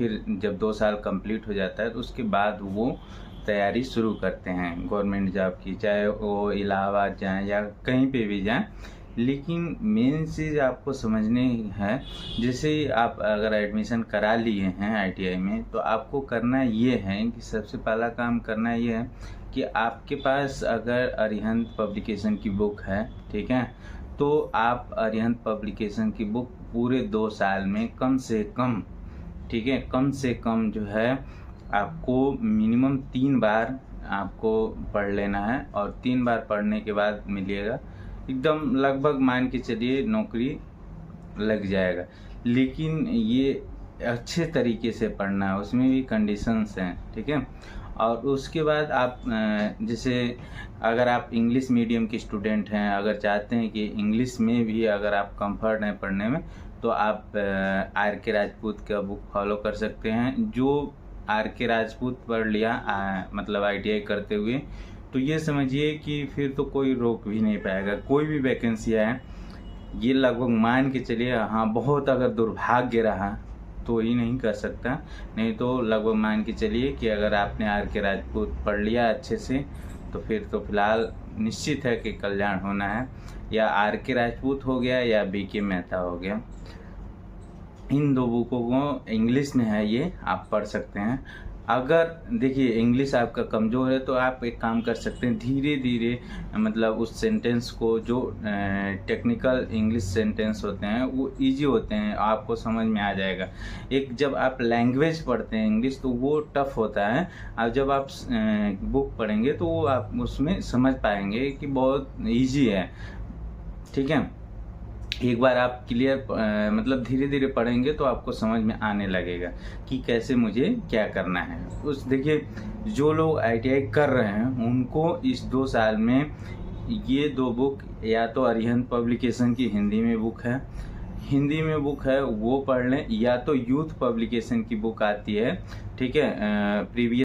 फिर जब 2 साल कंप्लीट हो जाता है तो उसके बाद वो तैयारी शुरू करते हैं गवर्नमेंट जॉब की, चाहे वो इलाहाबाद जाएँ या कहीं पे भी जाएँ। लेकिन मेन चीज़ आपको समझनी है, जैसे ही आप अगर एडमिशन करा लिए हैं आईटीआई में, तो आपको करना ये है कि सबसे पहला काम करना ये है कि आपके पास अगर अरिहंत पब्लिकेशन की बुक है, ठीक है, तो आप अरिहंत पब्लिकेशन की बुक पूरे 2 साल में कम से कम, ठीक है, कम से कम जो है आपको मिनिमम 3 बार आपको पढ़ लेना है, और 3 बार पढ़ने के बाद मिलेगा एकदम लगभग मान के चलिए नौकरी लग जाएगा। लेकिन ये अच्छे तरीके से पढ़ना है, उसमें भी कंडीशंस हैं, ठीक है। और उसके बाद आप जैसे अगर आप इंग्लिश मीडियम के स्टूडेंट हैं, अगर चाहते हैं कि इंग्लिश में भी अगर आप कंफर्ट हैं पढ़ने में, तो आप आर के राजपूत का बुक फॉलो कर सकते हैं। जो आर के राजपूत पढ़ लिया मतलब आईटीआई करते हुए, तो ये समझिए कि फिर तो कोई रोक भी नहीं पाएगा। कोई भी वैकेंसी आए, ये लगभग मान के चलिए, हाँ बहुत अगर दुर्भाग्य रहा तो ही नहीं कर सकता, नहीं तो लगभग मान के चलिए कि अगर आपने आर के राजपूत पढ़ लिया अच्छे से, तो फिर तो फिलहाल निश्चित है कि कल्याण होना है। या आर के राजपूत हो गया या बी के मेहता हो गया, इन 2 बुकों को इंग्लिश में है, ये आप पढ़ सकते हैं। अगर देखिए इंग्लिश आपका कमज़ोर है तो आप एक काम कर सकते हैं, धीरे धीरे मतलब उस सेंटेंस को, जो टेक्निकल इंग्लिश सेंटेंस होते हैं वो इजी होते हैं, आपको समझ में आ जाएगा। एक जब आप लैंग्वेज पढ़ते हैं इंग्लिश तो वो टफ होता है, और जब आप बुक पढ़ेंगे तो वो आप उसमें समझ पाएंगे कि बहुत ईजी है, ठीक है। एक बार आप क्लियर मतलब धीरे धीरे पढ़ेंगे तो आपको समझ में आने लगेगा कि कैसे मुझे क्या करना है। उस देखिए जो लोग आईटीआई कर रहे हैं उनको इस 2 साल में ये 2 बुक, या तो अरिहंत पब्लिकेशन की हिंदी में बुक है वो पढ़ लें, या तो यूथ पब्लिकेशन की बुक आती है, ठीक है, प्रीवियस